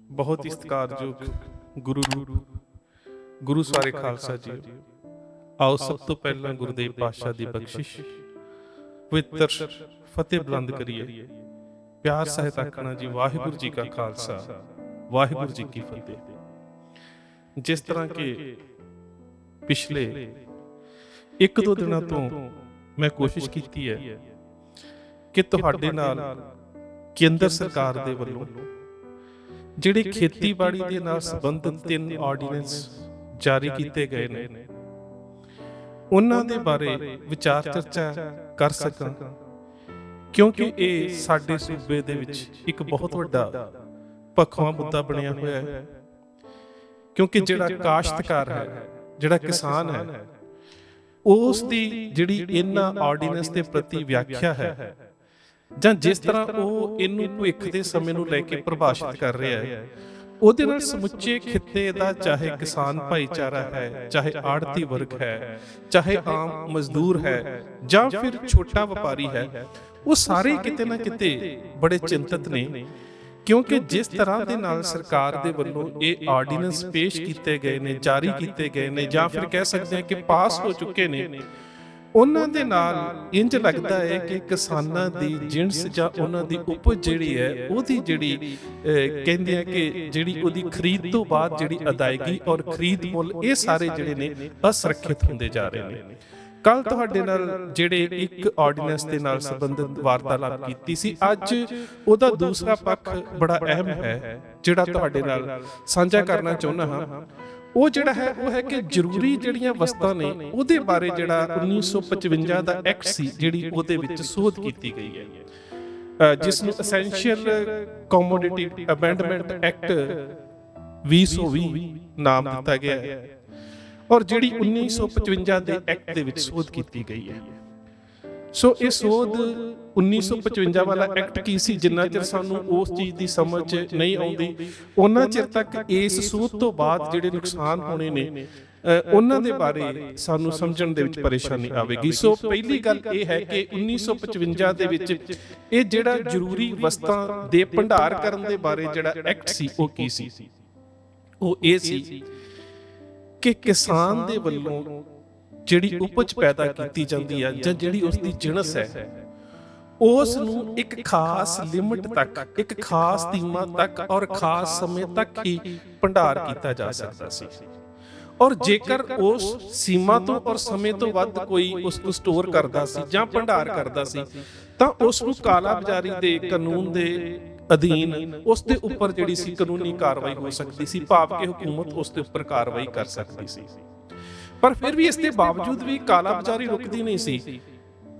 ਬਹੁਤ ਹੀ ਸਤਿਕਾਰਯੋਗ ਗੁਰੂ ਗੁਰੂ ਸਾਰੇ ਖਾਲਸਾ ਜੀ, ਆਓ ਸਭ ਤੋਂ ਪਹਿਲਾਂ ਗੁਰਦੇਵ ਪਾਤਸ਼ਾਹ ਦੀ ਬਖਸ਼ਿਸ਼ ਪਵਿੱਤਰ ਫਤਿਹ ਬੁਲੰਦ ਕਰੀਏ। ਪਿਆਰ ਸਹਿਤ ਆਖਣਾ ਜੀ, ਵਾਹਿਗੁਰੂ ਜੀ ਕਾ ਖਾਲਸਾ, ਵਾਹਿਗੁਰੂ ਜੀ ਕੀ ਫਤਿਹ। ਜਿਸ ਤਰ੍ਹਾਂ ਕਿ ਪਿਛਲੇ 1-2 ਦਿਨਾਂ ਤੋਂ ਮੈਂ ਕੋਸ਼ਿਸ਼ ਕੀਤੀ ਹੈ ਕਿ ਤੁਹਾਡੇ ਨਾਲ ਕੇਂਦਰ ਸਰਕਾਰ ਦੇ ਵੱਲੋਂ ਜਿਹੜੇ ਖੇਤੀਬਾੜੀ ਦੇ ਨਾਲ ਸੰਬੰਧਿਤ 3 ਆਰਡੀਨੈਂਸ ਜਾਰੀ ਕੀਤੇ ਗਏ ਨੇ, ਉਹਨਾਂ ਦੇ ਬਾਰੇ ਵਿਚਾਰ ਚਰਚਾ ਕਰ ਸਕਾਂ, ਕਿਉਂਕਿ ਇਹ ਸਾਡੇ ਸੂਬੇ ਦੇ ਵਿੱਚ ਇੱਕ ਬਹੁਤ ਵੱਡਾ ਭਖਵਾਂ ਮੁੱਦਾ ਬਣਿਆ ਹੋਇਆ ਹੈ। ਕਿਉਂਕਿ ਜਿਹੜਾ ਕਾਸ਼ਤਕਾਰ ਹੈ, ਜਿਹੜਾ ਕਿਸਾਨ ਹੈ, ਉਸ ਦੀ ਜਿਹੜੀ ਇਹਨਾਂ ਆਰਡੀਨੈਂਸ ਦੇ ਪ੍ਰਤੀ ਵਿਆਖਿਆ ਹੈ ਜਾਂ ਜਿਸ ਤਰ੍ਹਾਂ ਉਹ ਇਹਨੂੰ ਭਵਿੱਖ ਦੇ ਸਮੇਂ ਨੂੰ ਲੈ ਕੇ ਪ੍ਰਭਾਸ਼ਿਤ ਕਰ ਰਿਹਾ ਹੈ, ਉਹਦੇ ਨਾਲ ਸਮੁੱਚੇ ਖਿੱਤੇ ਦਾ, ਚਾਹੇ ਕਿਸਾਨ ਭਾਈਚਾਰਾ ਹੈ, ਚਾਹੇ ਆੜਤੀ ਵਰਗ ਹੈ, ਚਾਹੇ ਆਮ ਮਜ਼ਦੂਰ ਹੈ ਜਾਂ ਫਿਰ ਛੋਟਾ ਵਪਾਰੀ ਹੈ, ਉਹ ਸਾਰੇ ਕਿਤੇ ਨਾ ਕਿਤੇ ਬੜੇ ਚਿੰਤਤ ਨੇ। ਕਿਉਂਕਿ ਜਿਸ ਤਰ੍ਹਾਂ ਦੇ ਨਾਲ ਸਰਕਾਰ ਦੇ ਵੱਲੋਂ ਇਹ ਆਰਡੀਨੈਂਸ ਪੇਸ਼ ਕੀਤੇ ਗਏ ਨੇ, ਜਾਰੀ ਕੀਤੇ ਗਏ ਨੇ, ਜਾਂ ਫਿਰ ਕਹਿ ਸਕਦੇ ਹਾਂ ਕਿ ਪਾਸ ਹੋ ਚੁੱਕੇ ਨੇ, ਉਹਨਾਂ ਦੇ ਨਾਲ ਇੰਜ ਲੱਗਦਾ ਹੈ ਕਿ ਕਿਸਾਨਾਂ ਦੀ ਜਿਣਸ ਜਾਂ ਉਹਨਾਂ ਦੀ ਉਪਜ ਜਿਹੜੀ ਹੈ, ਉਹਦੀ ਜਿਹੜੀ ਕਹਿੰਦੇ ਆ ਕਿ ਜਿਹੜੀ ਉਹਦੀ ਖਰੀਦ ਤੋਂ ਬਾਅਦ ਜਿਹੜੀ ਅਦਾਇਗੀ ਔਰ ਖਰੀਦ ਮੁੱਲ, ਇਹ ਸਾਰੇ ਜਿਹੜੇ ਨੇ ਅਸੁਰੱਖਿਅਤ ਹੁੰਦੇ ਜਾ ਰਹੇ ਨੇ। ਕੱਲ ਤੁਹਾਡੇ ਨਾਲ ਜਿਹੜੇ ਇੱਕ ਆਰਡੀਨੈਂਸ ਦੇ ਨਾਲ ਸੰਬੰਧਿਤ ਵਾਰਤਾਲਾਪ ਕੀਤੀ ਸੀ, ਅੱਜ ਉਹਦਾ ਦੂਸਰਾ ਪੱਖ ਬੜਾ ਅਹਿਮ ਹੈ ਜਿਹੜਾ ਤੁਹਾਡੇ ਨਾਲ ਸਾਂਝਾ ਕਰਨਾ ਚਾਹੁੰਦਾ ਹਾਂ। ਉਹ ਜਿਹੜਾ ਹੈ ਉਹ ਹੈ ਕਿ ਜ਼ਰੂਰੀ ਜਿਹੜੀਆਂ ਵਸਤਾਂ ਨੇ ਉਹਦੇ ਬਾਰੇ ਜਿਹੜਾ 1955 ਦਾ ਐਕਟ ਸੀ, ਜਿਹੜੀ ਉਹਦੇ ਵਿੱਚ ਸੋਧ ਕੀਤੀ ਗਈ ਹੈ, ਜਿਸ ਨੂੰ ਐਸੈਂਸ਼ੀਅਲ ਕਮੋਡਿਟੀ ਅਮੈਂਡਮੈਂਟ ਐਕਟ 2020 ਨਾਮ ਦਿੱਤਾ ਗਿਆ ਹੈ, ਔਰ ਜਿਹੜੀ 1955 ਦੇ ਐਕਟ ਦੇ ਵਿੱਚ ਸੋਧ ਕੀਤੀ ਗਈ ਹੈ। ਸੋ ਇਹ ਸੋਧ 1955 ਵਾਲਾ ਐਕਟ ਕੀ ਸੀ, ਜਿੰਨਾ ਚਿਰ ਸਾਨੂੰ ਉਸ ਚੀਜ਼ ਦੀ ਸਮਝ ਨਹੀਂ ਆਉਂਦੀ, ਉਹਨਾਂ ਚਿਰ ਤੱਕ ਇਸ ਸੋਧ ਤੋਂ ਬਾਅਦ ਜਿਹੜੇ ਨੁਕਸਾਨ ਹੋਣੇ ਨੇ ਉਹਨਾਂ ਦੇ ਬਾਰੇ ਸਾਨੂੰ ਸਮਝਣ ਦੇ ਵਿੱਚ ਪਰੇਸ਼ਾਨੀ ਆਵੇਗੀ। ਸੋ ਪਹਿਲੀ ਗੱਲ ਇਹ ਹੈ ਕਿ 1955 ਦੇ ਵਿੱਚ ਇਹ ਜਿਹੜਾ ਜ਼ਰੂਰੀ ਵਸਤਾਂ ਦੇ ਭੰਡਾਰ ਕਰਨ ਦੇ ਬਾਰੇ ਜਿਹੜਾ ਐਕਟ ਸੀ, ਉਹ ਕੀ ਸੀ? ਉਹ ਇਹ ਸੀ ਕਿ ਕਿਸਾਨ ਦੇ ਵੱਲੋਂ ਜਿਹੜੀ ਉਪਜ ਪੈਦਾ ਕੀਤੀ ਜਾਂਦੀ ਹੈ ਜਾਂ ਜਿਹੜੀ ਉਸ ਦੀ ਜਿਣਸ ਹੈ, ਉਸ ਨੂੰ ਇੱਕ ਖਾਸ ਲਿਮਟ ਤੱਕ, ਇੱਕ ਖਾਸ ਸੀਮਾ ਤੱਕ ਔਰ ਖਾਸ ਸਮੇਂ ਤੱਕ ਹੀ ਭੰਡਾਰ ਕੀਤਾ ਜਾ ਸਕਦਾ ਸੀ। ਔਰ ਜੇਕਰ ਉਸ ਸੀਮਾ ਤੋਂ ਔਰ ਸਮੇਂ ਤੋਂ ਵੱਧ ਕੋਈ ਉਸ ਨੂੰ ਸਟੋਰ ਕਰਦਾ ਸੀ ਜਾਂ ਭੰਡਾਰ ਕਰਦਾ ਸੀ, ਤਾਂ ਉਸ ਨੂੰ ਕਾਲਾ ਬਾਜ਼ਾਰੀ ਦੇ ਕਾਨੂੰਨ ਦੇ ਅਧੀਨ ਉਸ ਦੇ ਉੱਪਰ ਜਿਹੜੀ ਸੀ ਕਾਨੂੰਨੀ ਕਾਰਵਾਈ ਹੋ ਸਕਦੀ ਸੀ, ਭਾਵ ਕਿ ਹੁਕੂਮਤ ਉਸ ਦੇ ਉੱਪਰ ਕਾਰਵਾਈ ਕਰ ਸਕਦੀ ਸੀ। ਪਰ ਫਿਰ ਵੀ ਇਸ ਦੇ ਬਾਵਜੂਦ ਵੀ ਕਾਲਾ ਬਾਜ਼ਾਰੀ ਰੁਕਦੀ ਨਹੀਂ ਸੀ।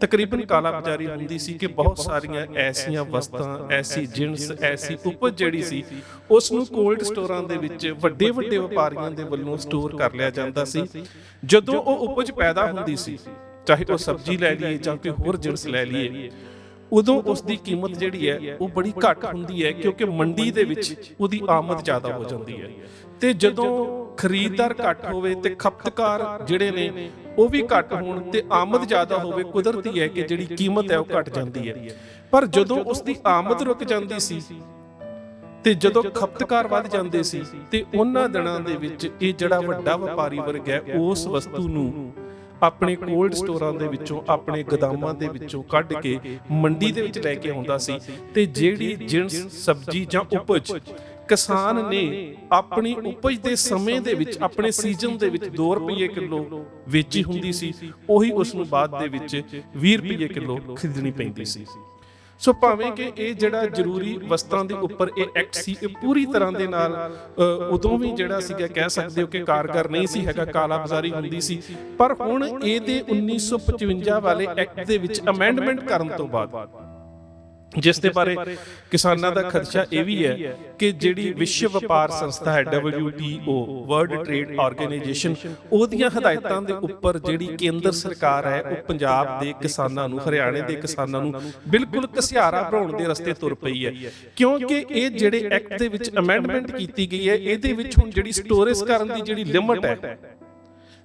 ਤਕਰੀਬਨ ਕਾਲਾ ਬਾਜ਼ਾਰੀ ਹੁੰਦੀ ਸੀ ਕਿ ਬਹੁਤ ਸਾਰੀਆਂ ਐਸੀਆਂ ਵਸਤਾਂ, ਐਸੀ ਜਿਣਸ, ਐਸੀ ਉਪਜ ਜਿਹੜੀ ਸੀ, ਉਸ ਨੂੰ ਕੋਲਡ ਸਟੋਰਾਂ ਦੇ ਵਿੱਚ ਵੱਡੇ ਵੱਡੇ ਵਪਾਰੀਆਂ ਦੇ ਵੱਲੋਂ ਸਟੋਰ ਕਰ ਲਿਆ ਜਾਂਦਾ ਸੀ। ਜਦੋਂ ਉਹ ਉਪਜ ਪੈਦਾ ਹੁੰਦੀ ਸੀ, ਚਾਹੇ ਉਹ ਸਬਜ਼ੀ ਲੈ ਲਈਏ ਜਾਂ ਕੋਈ ਹੋਰ ਜਿਣਸ ਲੈ ਲਈਏ, ਉਦੋਂ ਉਸ ਦੀ ਕੀਮਤ ਜਿਹੜੀ ਹੈ ਉਹ ਬੜੀ ਘੱਟ ਹੁੰਦੀ ਹੈ, ਕਿਉਂਕਿ ਮੰਡੀ ਦੇ ਵਿੱਚ ਉਹਦੀ ਆਮਦ ਜ਼ਿਆਦਾ ਹੋ ਜਾਂਦੀ ਹੈ। ਤੇ ਜਦੋਂ ਖਰੀਦਦਾਰ ਘੱਟ ਹੋਵੇ ਤੇ ਖਪਤਕਾਰ ਜਿਹੜੇ ਨੇ ਉਹ ਵੀ ਘੱਟ ਹੋਣ ਤੇ ਆਮਦ ਜ਼ਿਆਦਾ ਹੋਵੇ, ਕੁਦਰਤੀ ਹੈ ਕਿ ਜਿਹੜੀ ਕੀਮਤ ਹੈ ਉਹ ਘਟ ਜਾਂਦੀ ਹੈ। ਪਰ ਜਦੋਂ ਉਸ ਦੀ ਆਮਦ ਰੁਕ ਜਾਂਦੀ ਸੀ ਤੇ ਜਦੋਂ ਖਪਤਕਾਰ ਵੱਧ ਜਾਂਦੇ ਸੀ, ਤੇ ਉਹਨਾਂ ਦਿਨਾਂ ਦੇ ਵਿੱਚ ਇਹ ਜਿਹੜਾ ਵੱਡਾ ਵਪਾਰੀ ਵਰਗ ਹੈ, ਉਸ ਵਸਤੂ ਨੂੰ ਆਪਣੇ ਕੋਲਡ ਸਟੋਰਾਂ ਦੇ ਵਿੱਚੋਂ, ਆਪਣੇ ਗੋਦਾਮਾਂ ਦੇ ਵਿੱਚੋਂ ਕੱਢ ਕੇ ਮੰਡੀ ਦੇ ਵਿੱਚ ਲੈ ਕੇ ਆਉਂਦਾ ਸੀ। ਤੇ ਜਿਹੜੀ ਜਿਣਸ, ਸਬਜ਼ੀ ਜਾਂ ਉਪਜ ਕਿਸਾਨ ਨੇ ਆਪਣੀ ਉਪਜ ਦੇ ਸਮੇਂ ਦੇ ਵਿੱਚ, ਆਪਣੇ ਸੀਜ਼ਨ ਦੇ ਵਿੱਚ 2 ਰੁਪਏ ਕਿਲੋ ਵੇਚੀ ਹੁੰਦੀ ਸੀ, ਉਹੀ ਉਸ ਨੂੰ ਬਾਅਦ ਦੇ ਵਿੱਚ 20 ਰੁਪਏ ਕਿਲੋ ਖਰੀਦਣੀ ਪੈਂਦੀ ਸੀ। ਸੋ ਭਾਵੇਂ ਕਿ ਇਹ ਜਿਹੜਾ ਜ਼ਰੂਰੀ ਵਸਤਾਂ ਦੇ ਉੱਪਰ ਇਹ ਐਕਟ ਸੀ, ਇਹ ਪੂਰੀ ਤਰ੍ਹਾਂ ਦੇ ਨਾਲ ਉਦੋਂ ਵੀ ਜਿਹੜਾ ਸੀਗਾ ਕਹਿ ਸਕਦੇ ਹੋ ਕਿ ਕਾਰਗਰ ਨਹੀਂ ਸੀ ਹੈਗਾ, ਕਾਲਾ ਬਾਜ਼ਾਰੀ ਹੁੰਦੀ ਸੀ। ਪਰ ਹੁਣ ਇਹਦੇ 1955 ਵਾਲੇ ਐਕਟ ਦੇ ਵਿੱਚ ਅਮੈਂਡਮੈਂਟ ਕਰਨ ਤੋਂ ਬਾਅਦ, ਜਿਸ ਦੇ ਬਾਰੇ ਕਿਸਾਨਾਂ ਦਾ ਖਦਸ਼ਾ ਇਹ ਵੀ ਹੈ ਕਿ ਜਿਹੜੀ ਵਿਸ਼ਵ ਵਪਾਰ ਸੰਸਥਾ ਹੈ, WTO, ਵਰਲਡ ਟ੍ਰੇਡ ਆਰਗੇਨਾਈਜੇਸ਼ਨ, ਉਹਦੀਆਂ ਹਦਾਇਤਾਂ ਦੇ ਉੱਪਰ ਜਿਹੜੀ ਕੇਂਦਰ ਸਰਕਾਰ ਹੈ, ਉਹ ਪੰਜਾਬ ਦੇ ਕਿਸਾਨਾਂ ਨੂੰ, ਹਰਿਆਣੇ ਦੇ ਕਿਸਾਨਾਂ ਨੂੰ ਬਿਲਕੁਲ ਘਸਿਆਰਾ ਬਣਾਉਣ ਦੇ ਰਸਤੇ ਤੁਰ ਪਈ ਹੈ। ਕਿਉਂਕਿ ਇਹ ਜਿਹੜੇ ਐਕਟ ਦੇ ਵਿੱਚ ਅਮੈਂਡਮੈਂਟ ਕੀਤੀ ਗਈ ਹੈ, ਇਹਦੇ ਵਿੱਚ ਹੁਣ ਜਿਹੜੀ ਸਟੋਰੇਜ ਕਰਨ ਦੀ ਜਿਹੜੀ ਲਿਮਟ ਹੈ,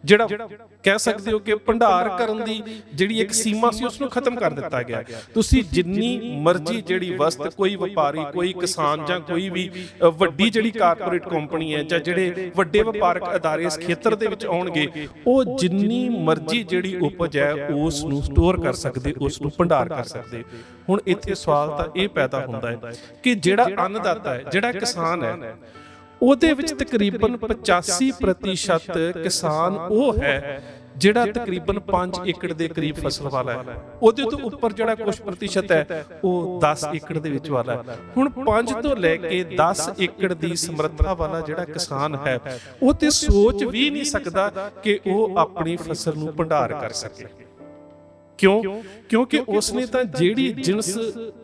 ਜਿਹੜਾ ਕਹਿ ਸਕਦੇ ਹੋ ਕਿ ਭੰਡਾਰ ਕਰਨ ਦੀ ਜਿਹੜੀ ਇੱਕ ਸੀਮਾ ਸੀ ਉਸ ਨੂੰ ਖਤਮ ਕਰ ਦਿੱਤਾ ਗਿਆ। ਤੁਸੀਂ ਜਿੰਨੀ ਮਰਜ਼ੀ ਜਿਹੜੀ ਵਸਤ ਕੋਈ ਵਪਾਰੀ, ਕੋਈ ਕਿਸਾਨ ਜਾਂ ਕੋਈ ਵੀ ਵੱਡੀ ਜਿਹੜੀ ਕਾਰਪੋਰੇਟ ਕੰਪਨੀ ਹੈ ਜਾਂ ਜਿਹੜੇ ਵੱਡੇ ਵਪਾਰਕ ਅਦਾਰੇ ਇਸ ਖੇਤਰ ਦੇ ਵਿੱਚ ਆਉਣਗੇ, ਉਹ ਜਿੰਨੀ ਮਰਜ਼ੀ ਜਿਹੜੀ ਉਪਜ ਹੈ ਉਸ ਨੂੰ ਸਟੋਰ ਕਰ ਸਕਦੇ, ਉਸ ਨੂੰ ਭੰਡਾਰ ਕਰ ਸਕਦੇ। ਹੁਣ ਇੱਥੇ ਸਵਾਲ ਤਾਂ ਇਹ ਪੈਦਾ ਹੁੰਦਾ ਹੈ ਕਿ ਜਿਹੜਾ ਅੰਨਦਾਤਾ ਹੈ, ਜਿਹੜਾ ਕਿਸਾਨ ਹੈ, ਉਹਦੇ ਵਿੱਚ ਤਕਰੀਬਨ 85% ਕਿਸਾਨ ਉਹ ਹੈ ਜਿਹੜਾ ਤਕਰੀਬਨ 5 ਏਕੜ ਦੇ ਕਰੀਬ ਫਸਲ ਵਾਲਾ ਹੈ। ਉਹਦੇ ਤੋਂ ਉੱਪਰ ਜਿਹੜਾ ਕੁਝ ਪ੍ਰਤੀਸ਼ਤ ਹੈ ਉਹ 10 ਏਕੜ ਦੇ ਵਿੱਚ ਵਾਲਾ ਹੈ। ਹੁਣ 5 ਤੋਂ ਲੈ ਕੇ 10 ਏਕੜ ਦੀ ਸਮਰੱਥਾ ਵਾਲਾ ਜਿਹੜਾ ਕਿਸਾਨ ਹੈ, ਉਹ ਤੇ ਸੋਚ ਵੀ ਨਹੀਂ ਸਕਦਾ ਕਿ ਉਹ ਆਪਣੀ ਫਸਲ ਨੂੰ ਭੰਡਾਰ ਕਰ ਸਕੇ। ਕਿਉਂਕਿ ਉਸਨੇ ਤਾਂ ਜਿਹੜੀ ਜਿਣਸ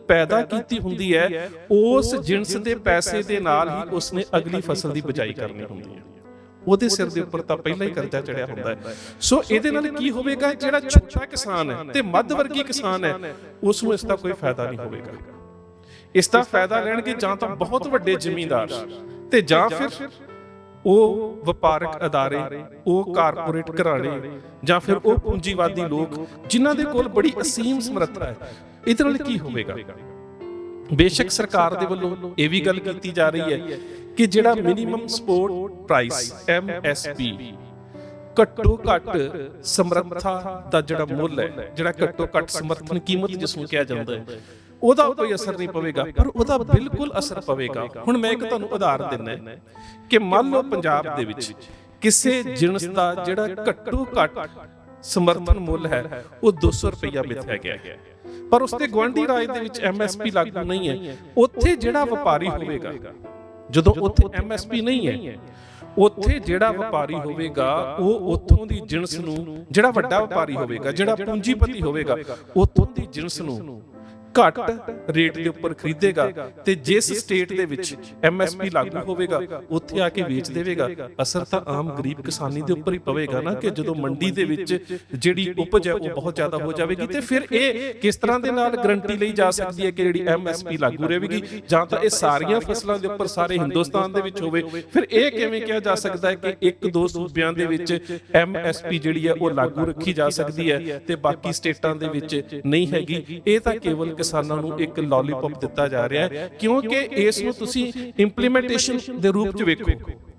ਪੈਦਾ ਕੀਤੀ ਹੁੰਦੀ ਹੈ, ਉਸ ਜਿਣਸ ਦੇ ਪੈਸੇ ਦੇ ਨਾਲ ਹੀ ਉਸਨੇ ਅਗਲੀ ਫਸਲ ਦੀ ਬਿਜਾਈ ਕਰਨੀ ਹੁੰਦੀ ਹੈ। ਉਹਦੇ ਸਿਰ ਦੇ ਉੱਪਰ ਤਾਂ ਪਹਿਲਾਂ ਹੀ ਕਰਜ਼ਾ ਚੜਿਆ ਹੁੰਦਾ ਹੈ। ਸੋ ਇਹਦੇ ਨਾਲ ਕੀ ਹੋਵੇਗਾ, ਜਿਹੜਾ ਛੋਟਾ ਕਿਸਾਨ ਹੈ ਤੇ ਮੱਧ ਵਰਗੀ ਕਿਸਾਨ ਹੈ, ਉਸ ਨੂੰ ਇਸ ਦਾ ਕੋਈ ਫਾਇਦਾ ਨਹੀਂ ਹੋਵੇਗਾ। ਇਸ ਦਾ ਫਾਇਦਾ ਲੈਣਗੇ ਜਾਂ ਤਾਂ ਬਹੁਤ ਵੱਡੇ ਜ਼ਿਮੀਂਦਾਰ ਤੇ ਜਾਂ ਫਿਰ ਉਹ ਵਪਾਰਕ ਅਦਾਰੇ, ਉਹ ਕਾਰਪੋਰੇਟ ਘਰਾਣੇ ਜਾਂ ਫਿਰ ਉਹ ਪੂੰਜੀਵਾਦੀ ਲੋਕ ਜਿਨ੍ਹਾਂ ਦੇ ਕੋਲ ਬੜੀ ਅਸੀਮ ਸਮਰੱਥਾ ਹੈ। ਇਹਦੇ ਨਾਲ ਕੀ ਹੋਵੇਗਾ? ਬੇਸ਼ੱਕ ਸਰਕਾਰ ਦੇ ਵੱਲੋਂ ਇਹ ਵੀ ਗੱਲ ਕੀਤੀ ਜਾ ਰਹੀ ਹੈ ਕਿ ਜਿਹੜਾ ਮਿਨੀਮਮ ਸਪੋਰਟ ਪ੍ਰਾਈਸ MSP, ਘੱਟੋ ਘੱਟ ਸਮਰੱਥਾ ਦਾ ਜਿਹੜਾ ਮੁੱਲ ਹੈ, ਜਿਹੜਾ ਘੱਟੋ ਘੱਟ ਸਮਰਥਨ ਕੀਮਤ ਜਿਸ ਨੂੰ ਕਿਹਾ ਜਾਂਦਾ ਹੈ, ਉਹਦਾ ਕੋਈ ਅਸਰ ਨਹੀਂ ਪਵੇਗਾ, ਪਰ ਉਹਦਾ ਬਿਲਕੁਲ ਅਸਰ ਪਵੇਗਾ। ਹੁਣ ਮੈਂ ਇੱਕ ਤੁਹਾਨੂੰ ਉਦਾਹਰਨ ਦਿੰਦਾ ਕਿ ਮੰਨ ਲਓ ਪੰਜਾਬ ਦੇ ਵਿੱਚ ਕਿਸੇ ਜਿਣਸ ਦਾ ਜਿਹੜਾ ਘੱਟੋ ਘੱਟ ਸਮਰਥਨ ਮੁੱਲ ਹੈ ਉਹ 200 ਰੁਪਇਆ ਮਿਥਿਆ ਗਿਆ ਹੈ, ਪਰ ਉਸਦੇ ਗੁਆਂਢੀ ਰਾਜ ਦੇ ਵਿੱਚ MSP ਲਾਗੂ ਨਹੀਂ ਹੈ। ਉੱਥੇ ਜਿਹੜਾ ਵਪਾਰੀ ਹੋਵੇਗਾ, ਜਦੋਂ ਉੱਥੇ MSP ਨਹੀਂ ਹੈ, ਉੱਥੇ ਜਿਹੜਾ ਵਪਾਰੀ ਹੋਵੇਗਾ ਉਹ ਉੱਥੋਂ ਦੀ ਜਿਣਸ ਨੂੰ, ਜਿਹੜਾ ਵੱਡਾ ਵਪਾਰੀ ਹੋਵੇਗਾ, ਜਿਹੜਾ ਪੂੰਜੀਪਤੀ ਹੋਵੇਗਾ, ਉੱਥੋਂ ਦੀ ਜਿਣਸ ਨੂੰ ਘੱਟ ਰੇਟ ਦੇ ਉੱਪਰ ਖਰੀਦੇਗਾ ਤੇ ਜਿਸ ਸਟੇਟ ਦੇ ਵਿੱਚ MSP ਲਾਗੂ ਹੋਵੇਗਾ ਉੱਥੇ ਆ ਕੇ ਵੇਚ ਦੇਵੇਗਾ। ਅਸਰ ਤਾਂ ਆਮ ਗਰੀਬ ਕਿਸਾਨੀ ਦੇ ਉੱਪਰ ਹੀ ਪਵੇਗਾ ਨਾ, ਕਿ ਜਦੋਂ ਮੰਡੀ ਦੇ ਵਿੱਚ ਜਿਹੜੀ ਉਪਜ ਹੈ ਉਹ ਬਹੁਤ ਜ਼ਿਆਦਾ ਹੋ ਜਾਵੇਗੀ ਤੇ ਫਿਰ ਇਹ ਕਿਸ ਤਰ੍ਹਾਂ ਦੇ ਨਾਲ ਗਰੰਟੀ ਲਈ ਜਾ ਸਕਦੀ ਹੈ ਕਿ ਜਿਹੜੀ MSP ਲਾਗੂ ਰਹੇਗੀ, ਜਾਂ ਤਾਂ ਇਹ ਸਾਰੀਆਂ ਫਸਲਾਂ ਦੇ ਉੱਪਰ ਸਾਰੇ ਹਿੰਦੁਸਤਾਨ ਦੇ ਵਿੱਚ ਹੋਵੇ। ਫਿਰ ਇਹ ਕਿਵੇਂ ਕਿਹਾ ਜਾ ਸਕਦਾ ਹੈ ਕਿ 1-2 ਸੂਬਿਆਂ ਦੇ ਵਿੱਚ MSP ਜਿਹੜੀ ਹੈ ਉਹ ਲਾਗੂ ਰੱਖੀ ਜਾ ਸਕਦੀ ਹੈ ਤੇ ਬਾਕੀ ਸਟੇਟਾਂ ਦੇ ਵਿੱਚ ਨਹੀਂ ਹੈਗੀ? ਇਹ ਤਾਂ ਕੇਵਲ ਕਿਸਾਨਾਂ ਨੂੰ ਇੱਕ ਲੋਲੀਪੌਪ ਦਿੱਤਾ ਜਾ ਰਿਹਾ ਹੈ, ਕਿਉਂਕਿ ਇਸ ਨੂੰ ਤੁਸੀਂ ਇੰਪਲੀਮੈਂਟੇਸ਼ਨ ਦੇ ਰੂਪ 'ਚ ਵੇਖੋ,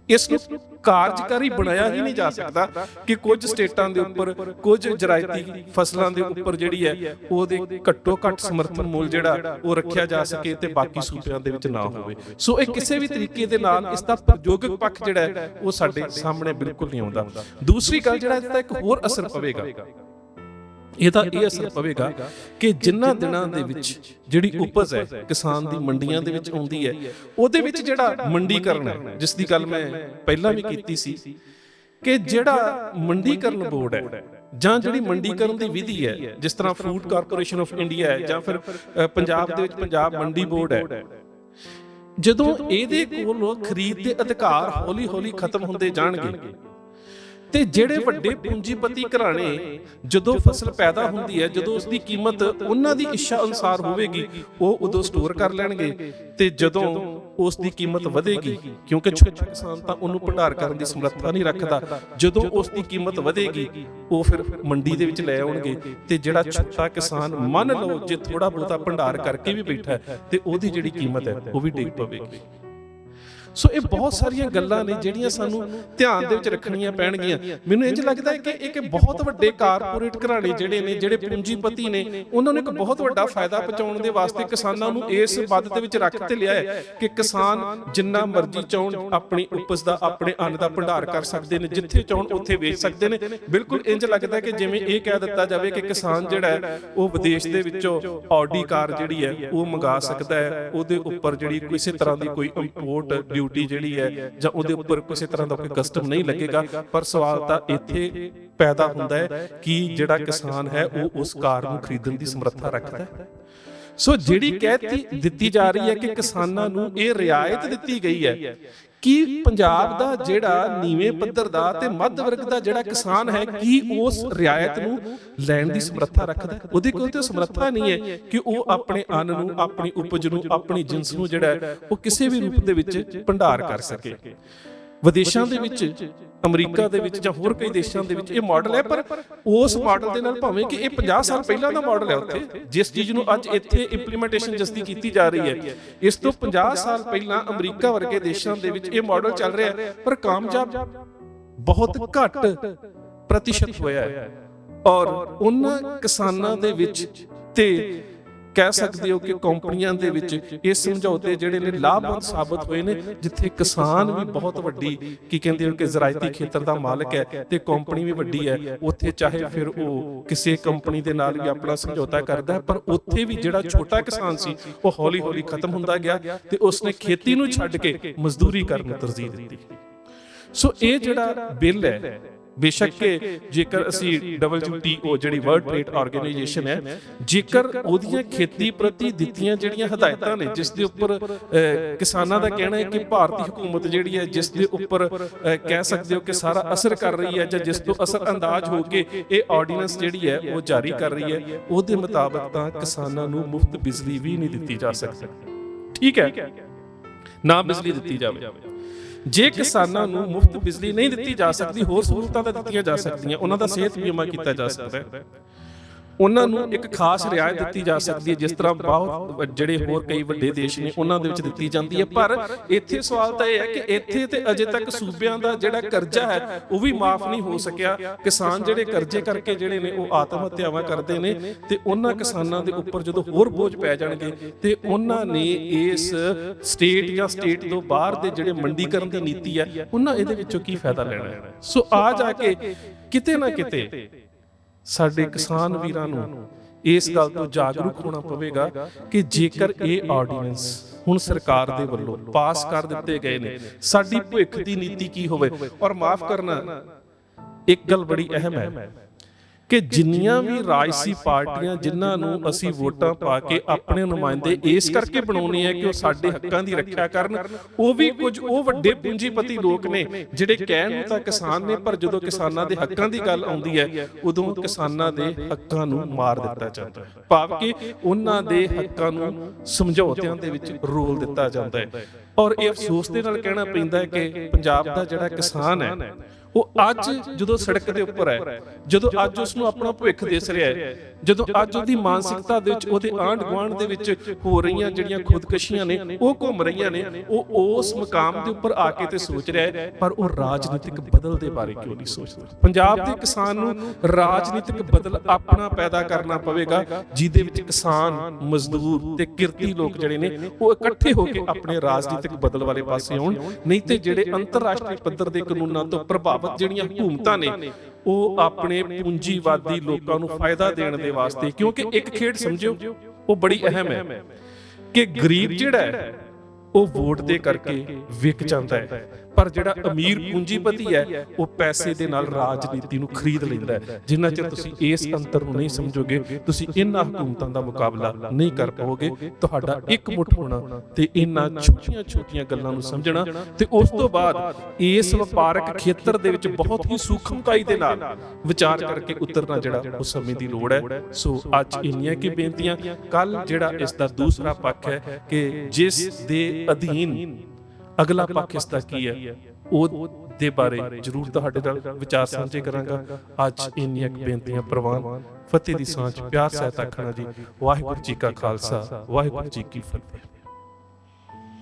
ਇਸ ਨੂੰ ਕਾਰਜਕਾਰੀ ਬਣਾਇਆ ਹੀ ਨਹੀਂ ਜਾ ਸਕਦਾ ਕਿ ਕੁਝ ਸਟੇਟਾਂ ਦੇ ਉੱਪਰ, ਕੁਝ ਜ਼ਰਾਇਤੀ ਫਸਲਾਂ ਦੇ ਉੱਪਰ ਜਿਹੜੀ ਹੈ ਉਹਦੇ ਘੱਟੋ ਘੱਟ ਸਮਰਥਨ ਮੁੱਲ ਜਿਹੜਾ ਉਹ ਰੱਖਿਆ ਜਾ ਸਕੇ ਤੇ ਬਾਕੀ ਸੂਬਿਆਂ ਦੇ ਵਿੱਚ ਨਾ ਹੋਵੇ। ਸੋ ਇਹ ਕਿਸੇ ਵੀ ਤਰੀਕੇ ਦੇ ਨਾਲ ਇਸ ਦਾ ਪ੍ਰਯੋਗਿਕ ਪੱਖ ਜਿਹੜਾ ਹੈ ਉਹ ਸਾਡੇ ਸਾਹਮਣੇ ਬਿਲਕੁਲ ਨਹੀਂ ਆਉਂਦਾ। ਦੂਸਰੀ ਗੱਲ ਜਿਹੜਾ ਇਹਦਾ ਇੱਕ ਹੋਰ ਅਸਰ ਪਵੇਗਾ, ਇਹਦਾ ਇਹ ਅਸਰ ਪਵੇਗਾ ਕਿ ਜਿਨ੍ਹਾਂ ਦਿਨਾਂ ਦੇ ਵਿੱਚ ਜਿਹੜੀ ਉਪਜ ਹੈ ਕਿਸਾਨ ਦੀ ਮੰਡੀਆਂ ਦੇ ਵਿੱਚ ਆਉਂਦੀ ਹੈ, ਉਹਦੇ ਵਿੱਚ ਜਿਹੜਾ ਮੰਡੀਕਰਨ ਹੈ, ਜਿਸ ਦੀ ਗੱਲ ਮੈਂ ਪਹਿਲਾਂ ਵੀ ਕੀਤੀ ਸੀ ਕਿ ਜਿਹੜਾ ਮੰਡੀਕਰਨ ਬੋਰਡ ਹੈ ਜਾਂ ਜਿਹੜੀ ਮੰਡੀਕਰਨ ਦੀ ਵਿਧੀ ਹੈ, ਜਿਸ ਤਰ੍ਹਾਂ ਫੂਡ ਕਾਰਪੋਰੇਸ਼ਨ ਆਫ ਇੰਡੀਆ ਹੈ ਜਾਂ ਫਿਰ ਪੰਜਾਬ ਦੇ ਵਿੱਚ ਪੰਜਾਬ ਮੰਡੀ ਬੋਰਡ ਹੈ, ਜਦੋਂ ਇਹਦੇ ਕੋਲ ਖਰੀਦ ਦੇ ਅਧਿਕਾਰ ਹੌਲੀ-ਹੌਲੀ ਖਤਮ ਹੁੰਦੇ ਜਾਣਗੇ ਤੇ ਜਿਹੜੇ ਵੱਡੇ ਪੂੰਜੀਪਤੀ ਘਰਾਣੇ ਜਦੋਂ ਫਸਲ ਪੈਦਾ ਹੁੰਦੀ ਹੈ, ਜਦੋਂ ਉਸ ਦੀ ਕੀਮਤ ਉਹਨਾਂ ਦੀ ਇੱਛਾ ਅਨੁਸਾਰ ਹੋਵੇਗੀ, ਉਹ ਉਦੋਂ ਸਟੋਰ ਕਰ ਲੈਣਗੇ ਤੇ ਜਦੋਂ ਉਸ ਦੀ ਕੀਮਤ ਵਧੇਗੀ, ਕਿਉਂਕਿ ਛੋਟਾ ਕਿਸਾਨ ਤਾਂ ਉਹਨੂੰ ਭੰਡਾਰ ਕਰਨ ਦੀ ਸਮਰੱਥਾ ਨਹੀਂ ਰੱਖਦਾ, ਜਦੋਂ ਉਸ ਦੀ ਕੀਮਤ ਵਧੇਗੀ ਉਹ ਫਿਰ ਮੰਡੀ ਦੇ ਵਿੱਚ ਲੈ ਆਉਣਗੇ ਤੇ ਜਿਹੜਾ ਛੋਟਾ ਕਿਸਾਨ ਮੰਨ ਲਓ ਜੇ ਥੋੜਾ ਬਹੁਤਾ ਭੰਡਾਰ ਕਰਕੇ ਵੀ ਬੈਠਾ ਤੇ ਉਹਦੀ ਜਿਹੜੀ ਕੀਮਤ ਹੈ ਉਹ ਵੀ ਡਿੱਗ ਪਵੇਗੀ। ਸੋ ਇਹ ਬਹੁਤ ਸਾਰੀਆਂ ਗੱਲਾਂ ਨੇ ਜਿਹੜੀਆਂ ਸਾਨੂੰ ਧਿਆਨ ਦੇ ਵਿੱਚ ਰੱਖਣੀਆਂ ਪੈਣਗੀਆਂ। ਮੈਨੂੰ ਇੰਝ ਲੱਗਦਾ ਹੈ ਕਿ ਇੱਕ ਬਹੁਤ ਵੱਡੇ ਕਾਰਪੋਰੇਟ ਘਰਾਣੇ ਜਿਹੜੇ ਨੇ, ਜਿਹੜੇ ਪੂੰਜੀਪਤੀ ਨੇ, ਉਹਨਾਂ ਨੂੰ ਇੱਕ ਬਹੁਤ ਵੱਡਾ ਫਾਇਦਾ ਪਹੁੰਚਾਉਣ ਦੇ ਵਾਸਤੇ ਕਿਸਾਨਾਂ ਨੂੰ ਇਸ ਪੱਦ ਦੇ ਵਿੱਚ ਰੱਖ ਤੇ ਲਿਆ ਹੈ ਕਿ ਕਿਸਾਨ ਜਿੰਨਾ ਮਰਜ਼ੀ ਚਾਹਣ ਆਪਣੀ ਉਪਜ ਦਾ, ਆਪਣੇ ਅੰਨ ਦਾ ਭੰਡਾਰ ਕਰ ਸਕਦੇ ਨੇ, ਜਿੱਥੇ ਚਾਹਣ ਉੱਥੇ ਵੇਚ ਸਕਦੇ ਨੇ। ਬਿਲਕੁਲ ਇੰਝ ਲੱਗਦਾ ਕਿ ਜਿਵੇਂ ਇਹ ਕਹਿ ਦਿੱਤਾ ਜਾਵੇ ਕਿ ਕਿਸਾਨ ਜਿਹੜਾ ਹੈ ਉਹ ਵਿਦੇਸ਼ ਦੇ ਵਿੱਚੋਂ ਆਡੀ ਕਾਰ ਜਿਹੜੀ ਹੈ ਉਹ ਮੰਗਾ ਸਕਦਾ ਹੈ, ਉਹਦੇ ਉੱਪਰ ਜਿਹੜੀ ਕਿਸੇ ਤਰ੍ਹਾਂ ਦੀ ਕੋਈ ਇੰਪੋਰਟ ਡਿਊਟੀ ਜਿਹੜੀ ਹੈ ਜਾਂ ਉਹਦੇ ਉੱਪਰ ਕਿਸੇ ਤਰ੍ਹਾਂ ਦਾ ਕੋਈ ਕਸਟਮ ਨਹੀਂ ਲੱਗੇਗਾ। ਪਰ ਸਵਾਲ ਤਾਂ ਇੱਥੇ ਪੈਦਾ ਹੁੰਦਾ ਹੈ ਕਿ ਜਿਹੜਾ ਕਿਸਾਨ ਹੈ ਉਹ ਉਸ ਕਾਰ ਨੂੰ ਖਰੀਦਣ ਦੀ ਸਮਰੱਥਾ ਰੱਖਦਾ ਹੈ। ਸੋ ਜਿਹੜੀ ਕਹਿ ਦਿੱਤੀ ਜਾ ਰਹੀ ਹੈ ਕਿ ਕਿਸਾਨਾਂ ਨੂੰ ਇਹ ਰਿਆਇਤ ਦਿੱਤੀ ਗਈ ਹੈ ਕਿ ਪੰਜਾਬ ਦਾ ਜਿਹੜਾ ਨੀਵੇਂ ਪੱਧਰ ਦਾ ਤੇ ਮੱਧ ਵਰਗ ਦਾ ਜਿਹੜਾ ਕਿਸਾਨ ਹੈ ਕੀ ਉਸ ਰਿਆਇਤ ਨੂੰ ਲੈਣ ਦੀ ਸਮਰੱਥਾ ਰੱਖਦਾ ਹੈ? ਉਹਦੇ ਕੋਲ ਤੇ ਸਮਰੱਥਾ ਨਹੀਂ ਹੈ ਕਿ ਉਹ ਆਪਣੇ ਅੰਨ ਨੂੰ, ਆਪਣੀ ਉਪਜ ਨੂੰ, ਆਪਣੀ ਜਿੰਸ ਨੂੰ ਜਿਹੜਾ ਉਹ ਕਿਸੇ ਵੀ ਰੂਪ ਦੇ ਵਿੱਚ ਭੰਡਾਰ ਕਰ ਸਕੇ। ਵਿਦੇਸ਼ਾਂ ਦੇ ਵਿੱਚ, ਅਮਰੀਕਾ ਦੇ ਵਿੱਚ ਜਾਂ ਹੋਰ ਕਈ ਦੇਸ਼ਾਂ ਦੇ ਵਿੱਚ ਇਹ ਮਾਡਲ ਹੈ, ਪਰ ਉਸ ਮਾਡਲ ਦੇ ਨਾਲ ਭਾਵੇਂ ਕਿ ਇਹ 50 ਸਾਲ ਪਹਿਲਾਂ ਦਾ ਮਾਡਲ ਹੈ ਉੱਥੇ, ਜਿਸ ਚੀਜ਼ ਨੂੰ ਅੱਜ ਇੱਥੇ ਇੰਪਲੀਮੈਂਟੇਸ਼ਨ ਜਿਸ ਦੀ ਕੀਤੀ ਜਾ ਰਹੀ ਹੈ, ਇਸ ਤੋਂ 50 ਸਾਲ ਪਹਿਲਾਂ ਅਮਰੀਕਾ ਵਰਗੇ ਦੇਸ਼ਾਂ ਦੇ ਵਿੱਚ ਇਹ ਮਾਡਲ ਚੱਲ ਰਿਹਾ ਹੈ, ਪਰ ਕਾਮਯਾਬ ਬਹੁਤ ਘੱਟ ਪ੍ਰਤੀਸ਼ਤ ਹੋਇਆ ਹੈ। ਔਰ ਉਹਨਾਂ ਕਿਸਾਨਾਂ ਦੇ ਵਿੱਚ ਤੇ ਕਹਿ ਸਕਦੇ ਹੋ ਕਿ ਕੰਪਨੀਆਂ ਦੇ ਵਿੱਚ ਇਹ ਸਮਝੌਤੇ ਜਿਹੜੇ ਨੇ ਲਾਭਵੰਦ ਸਾਬਤ ਹੋਏ ਨੇ, ਜਿੱਥੇ ਕਿਸਾਨ ਵੀ ਬਹੁਤ ਵੱਡੀ ਕੀ ਕਹਿੰਦੇ ਹੋ ਕਿ ਜ਼ਰਾਇਤੀ ਖੇਤਰ ਦਾ ਮਾਲਕ ਹੈ ਤੇ ਕੰਪਨੀ ਵੀ ਵੱਡੀ ਹੈ, ਉੱਥੇ ਚਾਹੇ ਫਿਰ ਉਹ ਕਿਸੇ ਕੰਪਨੀ ਦੇ ਨਾਲ ਵੀ ਆਪਣਾ ਸਮਝੌਤਾ ਕਰਦਾ ਹੈ, ਪਰ ਉੱਥੇ ਵੀ ਜਿਹੜਾ ਛੋਟਾ ਕਿਸਾਨ ਸੀ ਉਹ ਹੌਲੀ ਹੌਲੀ ਖਤਮ ਹੁੰਦਾ ਗਿਆ ਤੇ ਉਸਨੇ ਖੇਤੀ ਨੂੰ ਛੱਡ ਕੇ ਮਜ਼ਦੂਰੀ ਕਰਨ ਨੂੰ ਤਰਜੀਹ ਦਿੱਤੀ। ਸੋ ਇਹ ਜਿਹੜਾ ਬਿੱਲ ਹੈ, ਬੇਸ਼ੱਕ ਕਿ ਜੇਕਰ ਅਸੀਂ WTO ਜਿਹੜੀ ਵਰਲਡ ਟ੍ਰੇਡ ਆਰਗੇਨਾਈਜੇਸ਼ਨ ਹੈ, ਜੇਕਰ ਉਹਦੀਆਂ ਖੇਤੀ ਪ੍ਰਤੀ ਦਿੱਤੀਆਂ ਜਿਹੜੀਆਂ ਹਦਾਇਤਾਂ ਨੇ, ਜਿਸ ਦੇ ਉੱਪਰ ਕਿਸਾਨਾਂ ਦਾ ਕਹਿਣਾ ਹੈ ਕਿ ਭਾਰਤੀ ਹਕੂਮਤ ਜਿਹੜੀ ਹੈ ਜਿਸ ਦੇ ਉੱਪਰ ਕਹਿ ਸਕਦੇ ਹੋ ਕਿ ਸਾਰਾ ਅਸਰ ਕਰ ਰਹੀ ਹੈ, ਜਾਂ ਜਿਸ ਤੋਂ ਅਸਰ ਅੰਦਾਜ਼ ਹੋ ਕੇ ਇਹ ਆਰਡੀਨੈਂਸ ਜਿਹੜੀ ਹੈ ਉਹ ਜਾਰੀ ਕਰ ਰਹੀ ਹੈ, ਉਹਦੇ ਮੁਤਾਬਕ ਤਾਂ ਕਿਸਾਨਾਂ ਨੂੰ ਮੁਫਤ ਬਿਜਲੀ ਵੀ ਨਹੀਂ ਦਿੱਤੀ ਜਾ ਸਕਦੀ। ਠੀਕ ਹੈ, ਨਾ ਬਿਜਲੀ ਦਿੱਤੀ ਜਾਵੇ। ਜੇ ਕਿਸਾਨਾਂ ਨੂੰ ਮੁਫਤ ਬਿਜਲੀ ਨਹੀਂ ਦਿੱਤੀ ਜਾ ਸਕਦੀ, ਹੋਰ ਸਹੂਲਤਾਂ ਤਾਂ ਦਿੱਤੀਆਂ ਜਾ ਸਕਦੀਆਂ, ਉਹਨਾਂ ਦਾ ਸਿਹਤ ਬੀਮਾ ਕੀਤਾ ਜਾ ਸਕਦਾ ਹੈ, ਉਹਨਾਂ ਨੂੰ ਇੱਕ ਖਾਸ ਰਿਆਇਤ ਦਿੱਤੀ ਜਾ ਸਕਦੀ ਹੈ, ਜਿਸ ਤਰ੍ਹਾਂ ਬਹੁਤ ਜਿਹੜੇ ਹੋਰ ਕਈ ਵੱਡੇ ਦੇਸ਼ ਨੇ ਉਹਨਾਂ ਦੇ ਵਿੱਚ ਦਿੱਤੀ ਜਾਂਦੀ ਹੈ। ਪਰ ਇੱਥੇ ਸਵਾਲ ਤਾਂ ਇਹ ਹੈ ਕਿ ਇੱਥੇ ਤੇ ਅਜੇ ਤੱਕ ਸੂਬਿਆਂ ਦਾ ਜਿਹੜਾ ਕਰਜ਼ਾ ਹੈ ਉਹ ਵੀ ਮਾਫ ਨਹੀਂ ਹੋ ਸਕਿਆ। ਕਿਸਾਨ ਜਿਹੜੇ ਕਰਜ਼ੇ ਕਰਕੇ ਜਿਹੜੇ ਨੇ ਉਹ ਆਤਮ ਹੱਤਿਆਵਾਂ ਕਰਦੇ ਨੇ, ਤੇ ਉਹਨਾਂ ਕਿਸਾਨਾਂ ਦੇ ਉੱਪਰ ਜਦੋਂ ਹੋਰ ਬੋਝ ਪੈ ਜਾਣਗੇ ਤੇ ਉਹਨਾਂ ਨੇ ਇਸ ਸਟੇਟ ਜਾਂ ਸਟੇਟ ਤੋਂ ਬਾਹਰ ਦੇ ਜਿਹੜੇ ਮੰਡੀਕਰਨ ਦੀ ਨੀਤੀ ਹੈ, ਉਹਨਾਂ ਇਹਦੇ ਵਿੱਚੋਂ ਕੀ ਫਾਇਦਾ ਲੈਣਾ ਹੈ। ਸੋ ਆ ਜਾ ਕੇ ਕਿਤੇ ਨਾ ਕਿਤੇ ਸਾਡੇ ਕਿਸਾਨ ਵੀਰਾਂ ਨੂੰ ਇਸ ਗੱਲ ਤੋਂ ਜਾਗਰੂਕ ਹੋਣਾ ਪਵੇਗਾ ਕਿ ਜੇਕਰ ਇਹ ਆਰਡੀਨੈਂਸ ਹੁਣ ਸਰਕਾਰ ਦੇ ਵੱਲੋਂ ਪਾਸ ਕਰ ਦਿੱਤੇ ਗਏ ਨੇ, ਸਾਡੀ ਭਵਿੱਖ ਦੀ ਨੀਤੀ ਕੀ ਹੋਵੇ। ਔਰ ਮਾਫ ਕਰਨਾ, ਇੱਕ ਗੱਲ ਬੜੀ ਅਹਿਮ ਹੈ ਕਿ ਜਿੰਨੀਆਂ ਵੀ ਰਾਜਸੀ ਪਾਰਟੀਆਂ ਜਿਨ੍ਹਾਂ ਨੂੰ ਅਸੀਂ ਵੋਟਾਂ ਪਾ ਕੇ ਆਪਣੇ ਨੁਮਾਇੰਦੇ ਇਸ ਕਰਕੇ ਬਣਾਉਣੇ ਆ ਕਿ ਉਹ ਸਾਡੇ ਹੱਕਾਂ ਦੀ ਰੱਖਿਆ ਕਰਨ, ਉਹ ਵੀ ਕੁਝ ਉਹ ਵੱਡੇ ਪੂੰਜੀਪਤੀ ਲੋਕ ਨੇ ਜਿਹੜੇ ਕਹਿਣ ਨੂੰ ਤਾਂ ਕਿਸਾਨ ਨੇ, ਪਰ ਜਦੋਂ ਕਿਸਾਨਾਂ ਦੇ ਹੱਕਾਂ ਦੀ ਗੱਲ ਆਉਂਦੀ ਹੈ ਉਦੋਂ ਕਿਸਾਨਾਂ ਦੇ ਹੱਕਾਂ ਨੂੰ ਮਾਰ ਦਿੱਤਾ ਜਾਂਦਾ ਹੈ, ਭਾਵ ਕਿ ਉਹਨਾਂ ਦੇ ਹੱਕਾਂ ਨੂੰ ਸਮਝੌਤਿਆਂ ਦੇ ਵਿੱਚ ਰੋਲ ਦਿੱਤਾ ਜਾਂਦਾ ਹੈ। ਔਰ ਇਹ ਅਫਸੋਸ ਦੇ ਨਾਲ ਕਹਿਣਾ ਪੈਂਦਾ ਹੈ ਕਿ ਪੰਜਾਬ ਦਾ ਜਿਹੜਾ ਕਿਸਾਨ ਹੈ ਉਹ ਅੱਜ ਜਦੋਂ ਸੜਕ ਦੇ ਉੱਪਰ ਹੈ, ਜਦੋਂ ਅੱਜ ਉਸ ਨੂੰ ਆਪਣਾ ਭਵਿੱਖ ਦਿਸ ਰਿਹਾ ਹੈ, ਜਦੋਂ ਅੱਜ ਉਹਦੀ ਮਾਨਸਿਕਤਾ ਦੇ ਵਿੱਚ, ਉਹਦੇ ਆਂਢ ਗੁਆਂਢ ਦੇ ਵਿੱਚ ਹੋ ਰਹੀਆਂ ਜਿਹੜੀਆਂ ਖੁਦਕਸ਼ੀਆਂ ਨੇ ਉਹ ਘੁੰਮ ਰਹੀਆਂ ਨੇ, ਉਹ ਉਸ ਮਕਾਮ ਦੇ ਉੱਪਰ ਆ ਕੇ ਤੇ ਸੋਚ ਰਿਹਾ ਹੈ, ਪਰ ਉਹ ਰਾਜਨੀਤਿਕ ਬਦਲ ਦੇ ਬਾਰੇ ਕਿਉਂ ਨਹੀਂ ਸੋਚਦਾ। ਪੰਜਾਬ ਦੇ ਕਿਸਾਨ ਨੂੰ ਰਾਜਨੀਤਿਕ ਬਦਲ ਆਪਣਾ ਪੈਦਾ ਕਰਨਾ ਪਵੇਗਾ, ਜਿਹਦੇ ਵਿੱਚ ਕਿਸਾਨ, ਮਜ਼ਦੂਰ ਤੇ ਕਿਰਤੀ ਲੋਕ ਜਿਹੜੇ ਨੇ ਉਹ ਇਕੱਠੇ ਹੋ ਕੇ ਆਪਣੇ ਰਾਜਨੀਤਿਕ ਬਦਲ ਵਾਲੇ ਪਾਸੇ ਆਉਣ। ਨਹੀਂ ਤੇ ਜਿਹੜੇ ਅੰਤਰਰਾਸ਼ਟਰੀ ਪੱਧਰ ਦੇ ਕਾਨੂੰਨਾਂ ਤੋਂ ਪ੍ਰਭਾਵਿਤ ਜਿਹੜੀਆਂ ਹਕੂਮਤਾਂ ਨੇ ਉਹ ਆਪਣੇ ਪੂੰਜੀਵਾਦੀ ਲੋਕਾਂ ਨੂੰ ਫਾਇਦਾ ਦੇਣ ਦੇ ਵਾਸਤੇ, ਕਿਉਂਕਿ ਇੱਕ ਖੇਡ ਸਮਝਿਓ ਉਹ ਬੜੀ ਅਹਿਮ ਹੈ ਕਿ ਗਰੀਬ ਜਿਹੜਾ ਹੈ ਉਹ ਵੋਟ ਦੇ ਕਰਕੇ ਵਿਕ ਜਾਂਦਾ ਹੈ, ਪਰ ਜਿਹੜਾ ਅਮੀਰ ਪੂੰਜੀਪਤੀ ਹੈ ਉਹ ਪੈਸੇ ਦੇ ਨਾਲ ਰਾਜਨੀਤੀ ਨੂੰ ਖਰੀਦ ਲੈਂਦਾ ਹੈ। ਜਿੰਨਾ ਚਿਰ ਤੁਸੀਂ ਇਸ ਅੰਤਰ ਨੂੰ ਨਹੀਂ ਸਮਝੋਗੇ, ਤੁਸੀਂ ਇਹਨਾਂ ਹਕੂਮਤਾਂ ਦਾ ਮੁਕਾਬਲਾ ਨਹੀਂ ਕਰ ਪਾਓਗੇ। ਤੁਹਾਡਾ ਇਕਮੁੱਠ ਹੋਣਾ ਤੇ ਇਹਨਾਂ ਛੋਟੀਆਂ-ਛੋਟੀਆਂ ਗੱਲਾਂ ਨੂੰ ਸਮਝਣਾ ਤੇ ਉਸ ਤੋਂ ਬਾਅਦ ਇਸ ਵਪਾਰਕ ਖੇਤਰ ਦੇ ਵਿੱਚ ਬਹੁਤ ਹੀ ਸੂਖਮਤਾਈ ਦੇ ਨਾਲ ਵਿਚਾਰ ਕਰਕੇ ਉਤਰਨਾ ਜਿਹੜਾ ਉਹ ਸਮੇਂ ਦੀ ਲੋੜ ਹੈ। ਸੋ ਅੱਜ ਇੰਨੀਆਂ ਕੀ ਬੇਨਤੀਆਂ। ਕੱਲ ਜਿਹੜਾ ਇਸ ਦਾ ਦੂਸਰਾ ਪੱਖ ਹੈ ਕਿ ਜਿਸ ਦੇ ਅਧੀਨ ਅਗਲਾ ਪੱਖ ਇਸ ਦਾ ਕੀ ਹੈ, ਉਹ ਦੇ ਬਾਰੇ ਜ਼ਰੂਰ ਤੁਹਾਡੇ ਨਾਲ ਵਿਚਾਰ ਸਾਂਝੇ ਕਰਾਂਗਾ। ਅੱਜ ਇੰਨੀਆਂ ਬੇਨਤੀਆਂ ਪ੍ਰਵਾਨ। ਫਤਿਹ ਦੀ ਸਾਂਝ, ਪਿਆਰ ਸਹਿਤ ਆਖਣਾ ਜੀ। ਵਾਹਿਗੁਰੂ ਜੀ ਕਾ ਖਾਲਸਾ, ਵਾਹਿਗੁਰੂ ਜੀ ਕੀ ਫਤਿਹ।